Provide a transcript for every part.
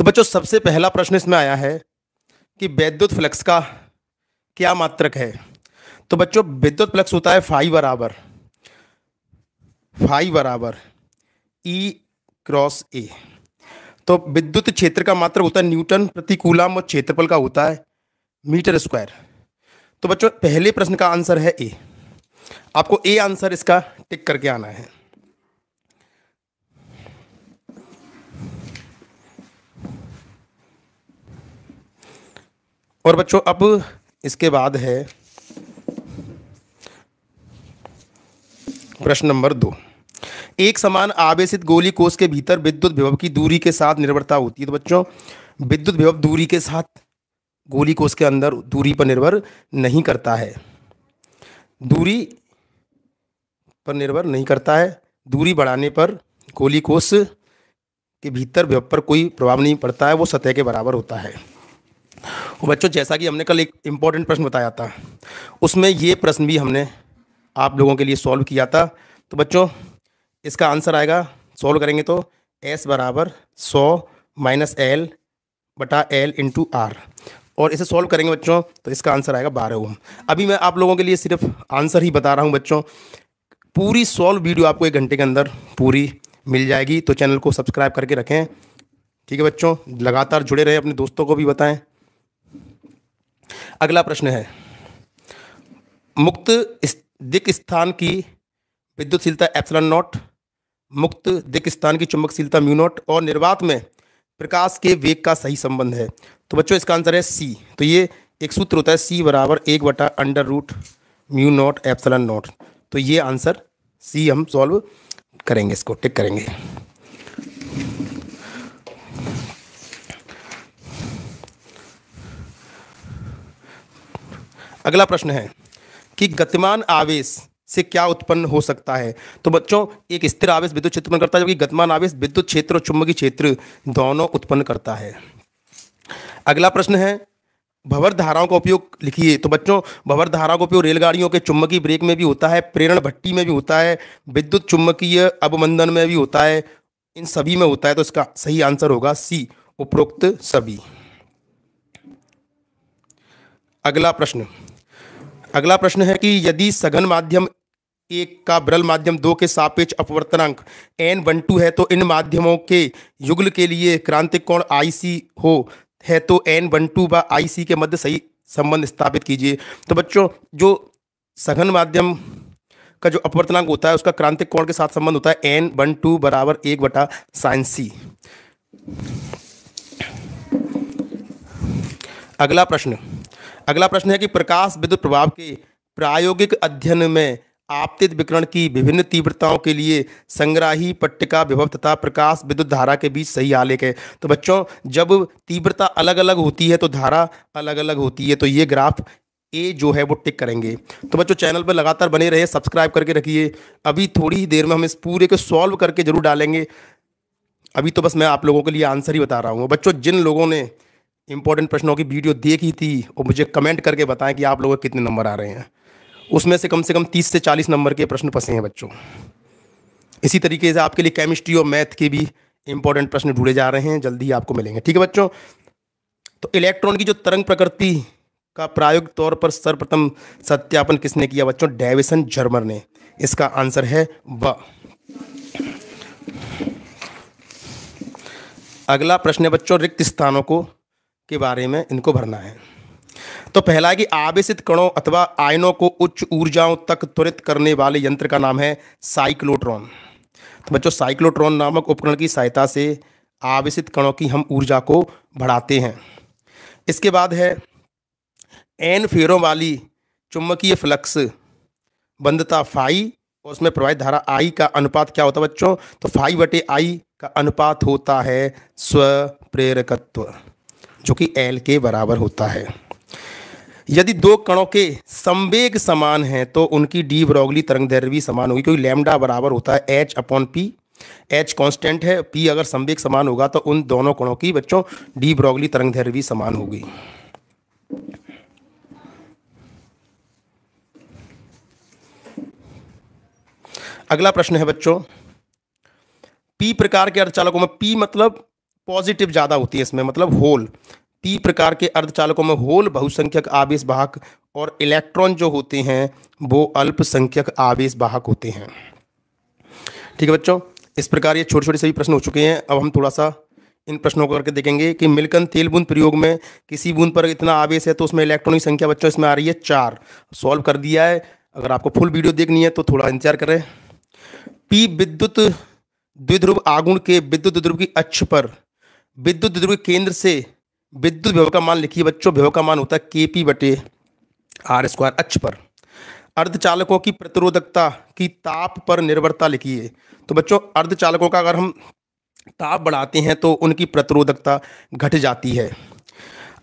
तो बच्चों सबसे पहला प्रश्न इसमें आया है कि विद्युत फ्लक्स का क्या मात्रक है। तो बच्चों विद्युत फ्लक्स होता है फाई बराबर ई क्रॉस ए। तो विद्युत क्षेत्र का मात्रक होता है न्यूटन प्रति कूलम और क्षेत्रफल का होता है मीटर स्क्वायर। तो बच्चों पहले प्रश्न का आंसर है ए। आपको ए आंसर इसका टिक करके आना है। और बच्चों अब इसके बाद है प्रश्न नंबर 2। एक समान आवेशित गोली कोश के भीतर विद्युत विभव की दूरी के साथ निर्भरता होती है। तो बच्चों विद्युत विभव दूरी के साथ गोली कोश के अंदर दूरी पर निर्भर नहीं करता है, दूरी पर निर्भर नहीं करता है। दूरी बढ़ाने पर गोली कोश के भीतर विभव पर कोई प्रभाव नहीं पड़ता है, वो सतह के बराबर होता है। और बच्चों जैसा कि हमने कल एक इम्पॉर्टेंट प्रश्न बताया था, उसमें ये प्रश्न भी हमने आप लोगों के लिए सॉल्व किया था। तो बच्चों इसका आंसर आएगा, सॉल्व करेंगे तो S बराबर 100 माइनस L बटा L इंटू आर। और इसे सॉल्व करेंगे बच्चों तो इसका आंसर आएगा 12 ओम। अभी मैं आप लोगों के लिए सिर्फ आंसर ही बता रहा हूँ बच्चों। पूरी सॉल्व वीडियो आपको 1 घंटे के अंदर पूरी मिल जाएगी, तो चैनल को सब्सक्राइब करके रखें। ठीक है बच्चों, लगातार जुड़े रहें, अपने दोस्तों को भी बताएं। अगला प्रश्न है, मुक्त दिक् स्थान की विद्युतशीलता एप्सिलॉन नॉट, मुक्त दिक् स्थान की चुंबकशीलता म्यू नॉट और निर्वात में प्रकाश के वेग का सही संबंध है। तो बच्चों इसका आंसर है सी। तो ये एक सूत्र होता है सी बराबर 1/√μ नॉट एप्सिलॉन नॉट। तो ये आंसर सी हम सॉल्व करेंगे, इसको टिक करेंगे। अगला प्रश्न है कि गतिमान आवेश से क्या उत्पन्न हो सकता है। तो बच्चों एक स्थिर आवेश विद्युत क्षेत्र उत्पन्न करता है, जबकि गतिमान आवेश विद्युत क्षेत्र और चुंबकीय क्षेत्र दोनों उत्पन्न करता है। अगला प्रश्न है, भंवर धाराओं का उपयोग लिखिए। तो बच्चों भंवर धाराओं का उपयोग रेलगाड़ियों के चुंबकीय ब्रेक में भी होता है, प्रेरण भट्टी में भी होता है, विद्युत चुंबकीय अवमंदन में भी होता है, इन सभी में होता है। तो इसका सही आंसर होगा सी, उपरोक्त सभी। अगला प्रश्न है कि यदि सघन माध्यम 1 का विरल माध्यम 2 के सापेक्ष अपवर्तनांक n12 है तो इन माध्यमों के युगल के लिए क्रांतिक कोण IC है तो n12 व IC के मध्य सही संबंध स्थापित कीजिए। तो बच्चों जो सघन माध्यम का जो अपवर्तनांक होता है उसका क्रांतिक कोण के साथ संबंध होता है n12 बराबर 1/sin c। अगला प्रश्न है कि प्रकाश विद्युत प्रभाव के प्रायोगिक अध्ययन में आपतित विकिरण की विभिन्न तीव्रताओं के लिए संग्राही पट्टिका विभव तथा प्रकाश विद्युत धारा के बीच सही आलेख है। तो बच्चों जब तीव्रता अलग अलग होती है तो धारा अलग अलग होती है। तो ये ग्राफ ए जो है वो टिक करेंगे। तो बच्चों चैनल पर लगातार बने रहिए, सब्सक्राइब करके रखिए। अभी थोड़ी ही देर में हम इस पूरे को सॉल्व करके जरूर डालेंगे। अभी तो बस मैं आप लोगों के लिए आंसर ही बता रहा हूँ। बच्चों जिन लोगों ने इंपॉर्टेंट प्रश्नों की वीडियो देखी थी और मुझे कमेंट करके बताएं कि आप लोगों को कितने नंबर आ रहे हैं, उसमें से कम 30 से 40 नंबर के प्रश्न फंसे हैं बच्चों। इसी तरीके से आपके लिए केमिस्ट्री और मैथ के भी इंपॉर्टेंट प्रश्न ढूंढे जा रहे हैं, जल्दी ही आपको मिलेंगे। ठीक है बच्चों, तो इलेक्ट्रॉन की जो तरंग प्रकृति का प्रायोगिक तौर पर सर्वप्रथम सत्यापन किसने किया बच्चों? डेविसन जर्मर ने। इसका आंसर है व। अगला प्रश्न है बच्चों रिक्त स्थानों को के बारे में, इनको भरना है। तो पहला है कि आवेशित कणों अथवा आयनों को उच्च ऊर्जाओं तक त्वरित करने वाले यंत्र का नाम है साइक्लोट्रॉन। तो बच्चों साइक्लोट्रॉन नामक उपकरण की सहायता से आवेशित कणों की हम ऊर्जा को बढ़ाते हैं। इसके बाद है एन फेरों वाली चुंबकीय फ्लक्स बंधता फाई और उसमें प्रवाहित धारा आई का अनुपात क्या होता है बच्चों? तो फाई बटे आई का अनुपात होता है स्वप्रेरकत्व, जो कि L के बराबर होता है। यदि 2 कणों के संवेग समान हैं तो उनकी डी ब्रॉगली तरंगदैर्घ्य भी समान होगी, क्योंकि लैम्डा बराबर होता है H/P। H कांस्टेंट है, P अगर संवेग समान होगा तो उन दोनों कणों की बच्चों डी ब्रॉगली तरंगदैर्घ्य भी समान होगी। अगला प्रश्न है बच्चों, P प्रकार के अर्धचालकों में, P मतलब पॉजिटिव ज़्यादा होती है इसमें, मतलब होल। पी प्रकार के अर्धचालकों में होल बहुसंख्यक आवेश वाहक और इलेक्ट्रॉन जो होते हैं वो अल्पसंख्यक आवेश वाहक होते हैं। ठीक है बच्चों, इस प्रकार ये छोटे छोटे सभी प्रश्न हो चुके हैं। अब हम थोड़ा सा इन प्रश्नों को करके देखेंगे कि मिल्कन तेल बूंद प्रयोग में किसी बूंद पर इतना आवेश है तो उसमें इलेक्ट्रॉन की संख्या बच्चों इसमें आ रही है 4। सॉल्व कर दिया है। अगर आपको फुल वीडियो देखनी है तो थोड़ा इंतजार करें। पी विद्युत द्विध्रुव आघूर्ण के विद्युत द्विध्रुव की अक्ष पर विद्युत द्विध्रुव के केंद्र से विद्युत विभव का मान लिखिए बच्चों। विभव का मान होता है Kp/r² अक्ष पर। अर्धचालकों की प्रतिरोधकता की ताप पर निर्भरता लिखिए। तो बच्चों अर्धचालकों का अगर हम ताप बढ़ाते हैं तो उनकी प्रतिरोधकता घट जाती है।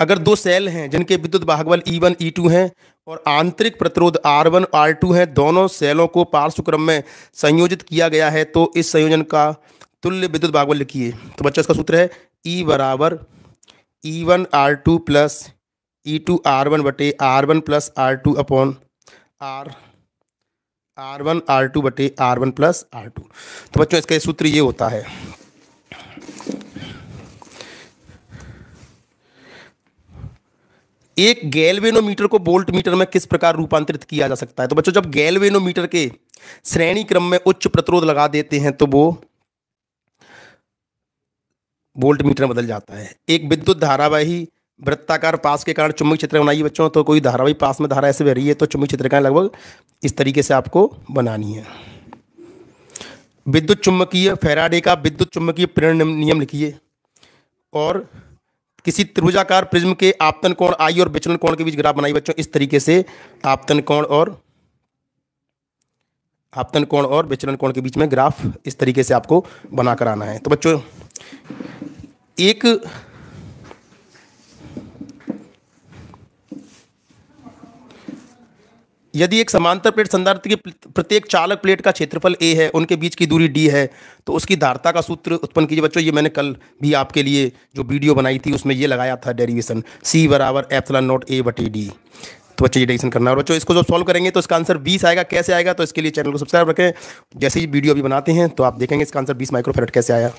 अगर दो सेल हैं जिनके विद्युत वाहक E1 E2 हैं और आंतरिक प्रतिरोध R1 R2 है, दोनों सेलों को पार्श्व क्रम में संयोजित किया गया है, तो इस संयोजन का तुल्य विद्युत वाहक लिखिए। तो बच्चों इसका सूत्र है E बराबर E1 R2 plus E2 R1 बटे R1 plus R2 upon R1 R2 बटे R1 प्लस R2। तो बच्चों इसका सूत्र ये होता है। एक गैल्वेनोमीटर को वोल्टमीटर में किस प्रकार रूपांतरित किया जा सकता है? तो बच्चों जब गैल्वेनोमीटर के श्रेणी क्रम में उच्च प्रतिरोध लगा देते हैं तो वो वोल्टमीटर में बदल जाता है। एक विद्युत धारावाही वृत्ताकार पास के कारण चुंबकीय क्षेत्र बनाइए बच्चों। तो कोई धारावाही पास में धारा ऐसे बह रही है तो चुंबकीय क्षेत्र का लगभग इस तरीके से आपको बनानी है। विद्युत चुम्बकीय फैराडे का विद्युत चुम्बकीय प्रेरण नियम लिखिए। और किसी त्रिभुजाकार प्रिज्म के आपतन कोण आई और विचलन कोण के बीच ग्राफ बनाइए बच्चों। इस तरीके से आपतन कोण और विचलन कोण के बीच में ग्राफ इस तरीके से आपको बनाकर आना है। तो बच्चों यदि एक समांतर प्लेट संधारित्र की प्रत्येक चालक प्लेट का क्षेत्रफल a है, उनके बीच की दूरी d है, तो उसकी धारिता का सूत्र उत्पन्न कीजिए बच्चों। ये मैंने कल भी आपके लिए जो वीडियो बनाई थी उसमें ये लगाया था डेरिवेशन, C बराबर ε0 A/d। तो बच्चों ये डेरिवेशन करना है। और बच्चों इसको जब सॉल्व करेंगे तो इसका आंसर 20 आएगा। कैसे आएगा? तो इसके लिए चैनल को सब्सक्राइब रखें। जैसे ही वीडियो अभी बनाते हैं तो आप देखेंगे इसका आंसर 20 माइक्रोफैरड कैसे आया।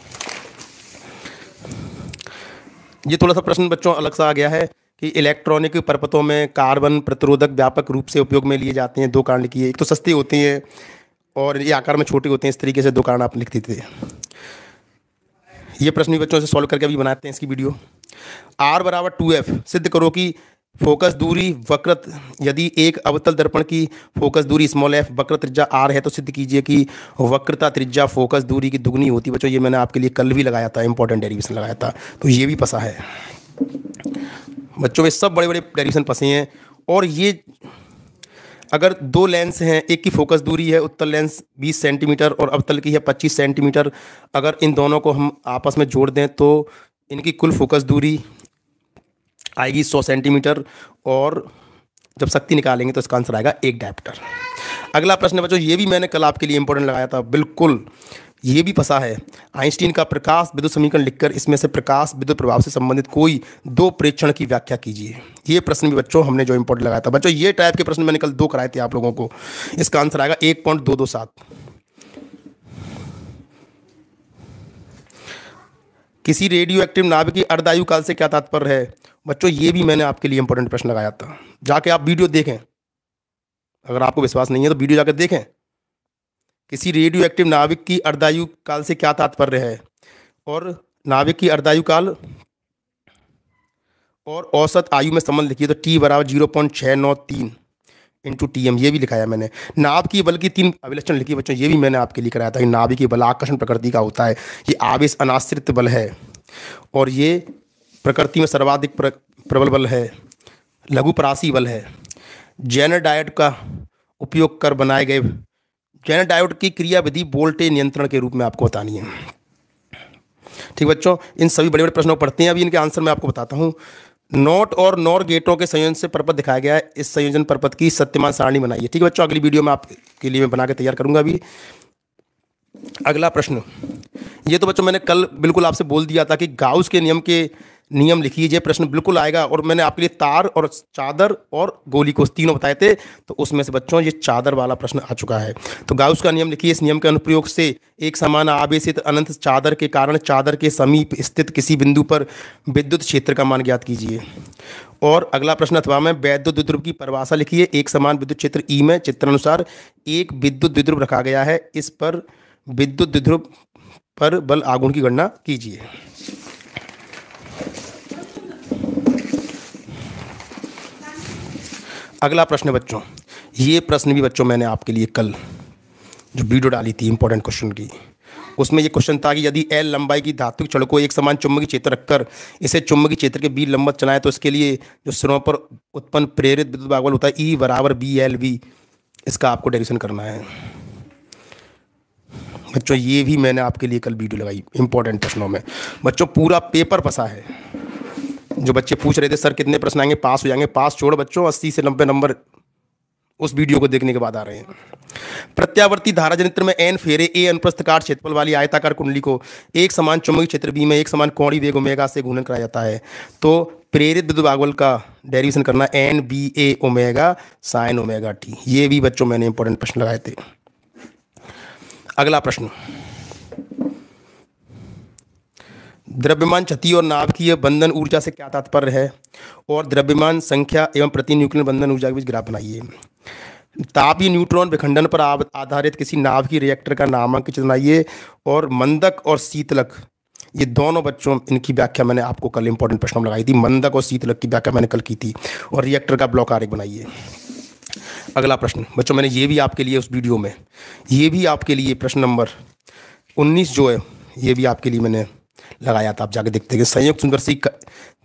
ये थोड़ा सा प्रश्न बच्चों अलग सा आ गया है कि इलेक्ट्रॉनिक परपथों में कार्बन प्रतिरोधक व्यापक रूप से उपयोग में लिए जाते हैं। 2 कारण लिखिए। एक तो सस्ते होते हैं और ये आकार में छोटे होते हैं। इस तरीके से 2 कारण आप लिख देते हैं। ये प्रश्न भी बच्चों से सॉल्व करके अभी बनाते हैं इसकी वीडियो। R बराबर 2F सिद्ध करो कि फोकस दूरी वक्रत यदि एक अवतल दर्पण की फोकस दूरी f वक्र त्रिज्या r है तो सिद्ध कीजिए कि वक्रता त्रिज्या फोकस दूरी की दुगनी होती है। बच्चों ये मैंने आपके लिए कल भी लगाया था, इंपॉर्टेंट डेरिवेशन लगाया था, तो ये भी पसा है बच्चों। ये सब बड़े बड़े डेरिवेशन फंसे हैं। और ये अगर 2 लेंस हैं, एक की फोकस दूरी है उत्तल लेंस 20 सेंटीमीटर और अवतल की है 25 सेंटीमीटर, अगर इन दोनों को हम आपस में जोड़ दें तो इनकी कुल फोकस दूरी आएगी 100 सेंटीमीटर और जब शक्ति निकालेंगे तो इसका आंसर आएगा 1 डायप्टर। अगला प्रश्न है बच्चों, ये भी मैंने कल आपके लिए इंपॉर्टेंट लगाया था, बिल्कुल ये भी फंसा है। आइंस्टीन का प्रकाश विद्युत समीकरण लिखकर इसमें से प्रकाश विद्युत प्रभाव से संबंधित कोई 2 प्रेक्षण की व्याख्या कीजिए। ये प्रश्न भी बच्चों हमने जो इंपॉर्टेंट लगाया था। बच्चों ये टाइप के प्रश्न मैंने कल 2 कराए थे आप लोगों को। इसका आंसर आएगा 1.227। किसी रेडियो एक्टिव नाभिक की अर्धायु काल से क्या तात्पर्य है? बच्चों ये भी मैंने आपके लिए इंपॉर्टेंट प्रश्न लगाया था, जाके आप वीडियो देखें। अगर आपको विश्वास नहीं है तो वीडियो जाकर देखें। किसी रेडियो एक्टिव नाभिक की अर्धायु काल से क्या तात्पर्य है? और नाभिक की अर्धायु काल और औसत आयु में संबंध लिखिए। तो T बराबर 0.693 इंटू TM, ये भी लिखाया मैंने। नाभ की बल की 3 अभिलक्षण लिखिए बच्चों। ये भी मैंने आपके लिए कराया था कि नाभिक की बल आकर्षण प्रकृति का होता है, ये आवेश अनाश्रित बल है और ये प्रकृति में सर्वाधिक प्रबल बल है, लघुपरासी बल है। जेनर डायोड का उपयोग कर बनाए गए जेनर डायोड की क्रिया विधि वोल्टेज नियंत्रण के रूप में आपको बतानी है। ठीक बच्चों, इन सभी बड़े बड़े प्रश्नों को पढ़ते हैं। अभी इनके आंसर मैं आपको बताता हूँ। नॉट और नॉर गेटों के संयोजन से परपथ दिखाया गया है। इस संयोजन परपथ की सत्यमान सारणी बनाइए। ठीक है बच्चों, अगली वीडियो में आपके लिए मैं बना के तैयार करूंगा। अभी अगला प्रश्न, ये तो बच्चों मैंने कल बिल्कुल आपसे बोल दिया था कि गाउस के नियम के नियम लिखिए। ये प्रश्न बिल्कुल आएगा। और मैंने आपके लिए तार और चादर और गोली कोस तीनों बताए थे, तो उसमें से बच्चों ये चादर वाला प्रश्न आ चुका है। तो गाउस का नियम लिखिए। इस नियम के अनुप्रयोग से एक समान आवेशित अनंत चादर के कारण चादर के समीप स्थित किसी बिंदु पर विद्युत क्षेत्र का मान ज्ञात कीजिए। और अगला प्रश्न अथवा में वैद्युत द्विध्रुव की परिभाषा लिखिए। एक समान विद्युत क्षेत्र ई में चित्रानुसार एक विद्युत द्विध्रुव रखा गया है, इस पर विद्युत द्विध्रुव पर बल आघूर्ण की गणना कीजिए। अगला प्रश्न बच्चों, ये प्रश्न भी बच्चों मैंने आपके लिए कल जो वीडियो डाली थी इंपॉर्टेंट क्वेश्चन की, उसमें ये क्वेश्चन था कि यदि एल लंबाई की धात्विक छड़ को एक समान चुंबकीय क्षेत्र रखकर इसे चुंबकीय क्षेत्र के बी लंबवत चलाएं तो इसके लिए जो सिरों पर उत्पन्न प्रेरित विद्युत भागबल होता है ई बराबर बी एल वी, इसका आपको डेरिवेशन करना है। बच्चों ये भी मैंने आपके लिए कल वीडियो लगाई इंपॉर्टेंट प्रश्नों में। बच्चों पूरा पेपर फंसा है। जो बच्चे पूछ रहे थे सर कितने प्रश्न आएंगे पास हो जाएंगे, पास छोड़ो बच्चों, 80 से 90 नंबर उस वीडियो को देखने के बाद आ रहे हैं। प्रत्यावर्ती धारा जनित्र में एन फेरे ए अनुप्रस्थ काट क्षेत्रफल वाली आयताकार कुंडली को एक समान चुंबकीय क्षेत्र बी में एक समान कोणीय वेग ओमेगा से घूर्णन कराया जाता है। तो प्रेरित विद्युत भागबल का डेरिवेशन करना एन बी ए ओमेगा साइन ओमेगा टी। ये भी बच्चों मैंने इंपॉर्टेंट प्रश्न लगाए थे। अगला प्रश्न, द्रव्यमान क्षति और नाभिकीय बंधन ऊर्जा से क्या तात्पर्य है? और द्रव्यमान संख्या एवं प्रति न्यूक्लियन बंधन ऊर्जा के बीच ग्राफ बनाइए। तापीय न्यूट्रॉन विखंडन पर आधारित किसी नाभिकीय रिएक्टर का नामांकन बनाइए। और मंदक और शीतलक, ये दोनों बच्चों इनकी व्याख्या मैंने आपको कल इंपॉर्टेंट प्रश्नों में लगाई थी। मंदक और शीतलक की व्याख्या मैंने कल की थी। और रिएक्टर का ब्लॉक आरेख बनाइए। अगला प्रश्न बच्चों, मैंने ये भी आपके लिए उस वीडियो में, ये भी आपके लिए प्रश्न नंबर 19 जो है ये भी आपके लिए मैंने लगाया था, आप जाके देखते हैं। संयुक्त सूक्ष्मदर्शी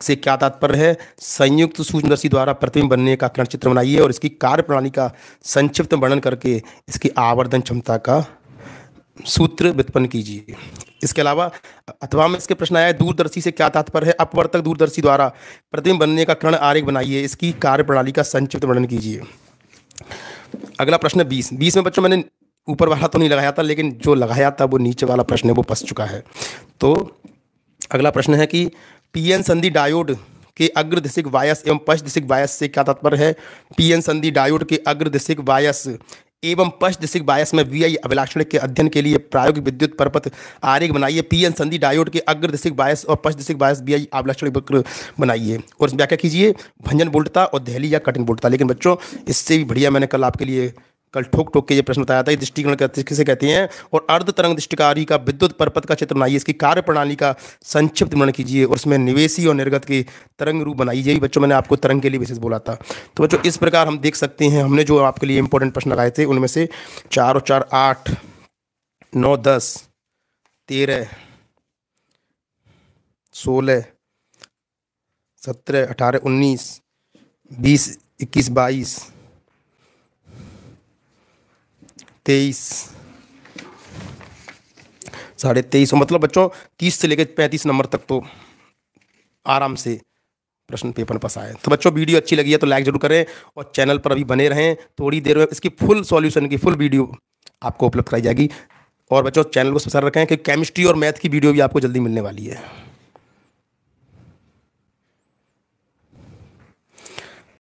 से क्या तात्पर्य है? संयुक्त सूक्ष्मदर्शी द्वारा प्रतिबिंब बनने का किरण चित्र बनाइए और इसकी कार्यप्रणाली का संक्षिप्त वर्णन करके इसकी आवर्धन क्षमता का सूत्र व्युत्पन्न कीजिए। इसके अलावा अथवा में इसके प्रश्न आया है दूरदर्शी से क्या तात्पर्य है? अपवर्तक दूरदर्शी द्वारा प्रतिबिंब बनने का किरण आरेख बनाइए, इसकी कार्यप्रणाली का संक्षिप्त वर्णन कीजिए। अगला प्रश्न 20 में बच्चों मैंने ऊपर वाला तो नहीं लगाया था, लेकिन जो लगाया था वो नीचे वाला प्रश्न है वो फंस चुका है। तो अगला प्रश्न है कि पीएन संधि डायोड के अग्रदिशिक वायस एवं पश्चदिशिक वायस से क्या तात्पर्य है? पीएन संधि डायोड के अग्रदिशिक वायस एवं पश्चदिशिक वायस में वीआई अभिलाक्षणिक के अध्ययन के लिए प्रायोगिक विद्युत परपथ आरेख बनाइए। पीएन संधि डायोड के अग्रदिशिक वायस और पश्चदिशिक वायस वीआई अभिलाक्षणिक वक्र बनाइए और व्याख्या कीजिए भंजन वोल्टता और दहली या कठिन वोल्टता। लेकिन बच्चों इससे भी बढ़िया मैंने कल आपके लिए ठोक ठोक के ये प्रश्न बताया था। ये दृष्टिकोण किसे कहते हैं? और अर्ध तरंग दृष्टिकारी का विद्युत परपथ का चित्र बनाइए, इसकी कार्यप्रणाली का संक्षिप्त वर्णन कीजिए और उसमें निवेशी और निर्गत के तरंग रूप बनाइए। ये भी बच्चों मैंने आपको तरंग के लिए विशेष बोला था। तो बच्चों इस प्रकार हम देख सकते हैं हमने जो आपके लिए इंपॉर्टेंट प्रश्न लगाए थे उनमें से 4 और 4 8 9 10 13 16 17 18 19 20 21 22 23 साढ़े 23, मतलब बच्चों 30 से लेकर 35 नंबर तक तो आराम से प्रश्न पेपर पास आए। तो बच्चों वीडियो अच्छी लगी है तो लाइक जरूर करें और चैनल पर अभी बने रहें। थोड़ी देर में इसकी फुल सॉल्यूशन की फुल वीडियो आपको उपलब्ध कराई जाएगी। और बच्चों चैनल को सब्सक्राइब रखें कि केमिस्ट्री और मैथ की वीडियो भी आपको जल्दी मिलने वाली है।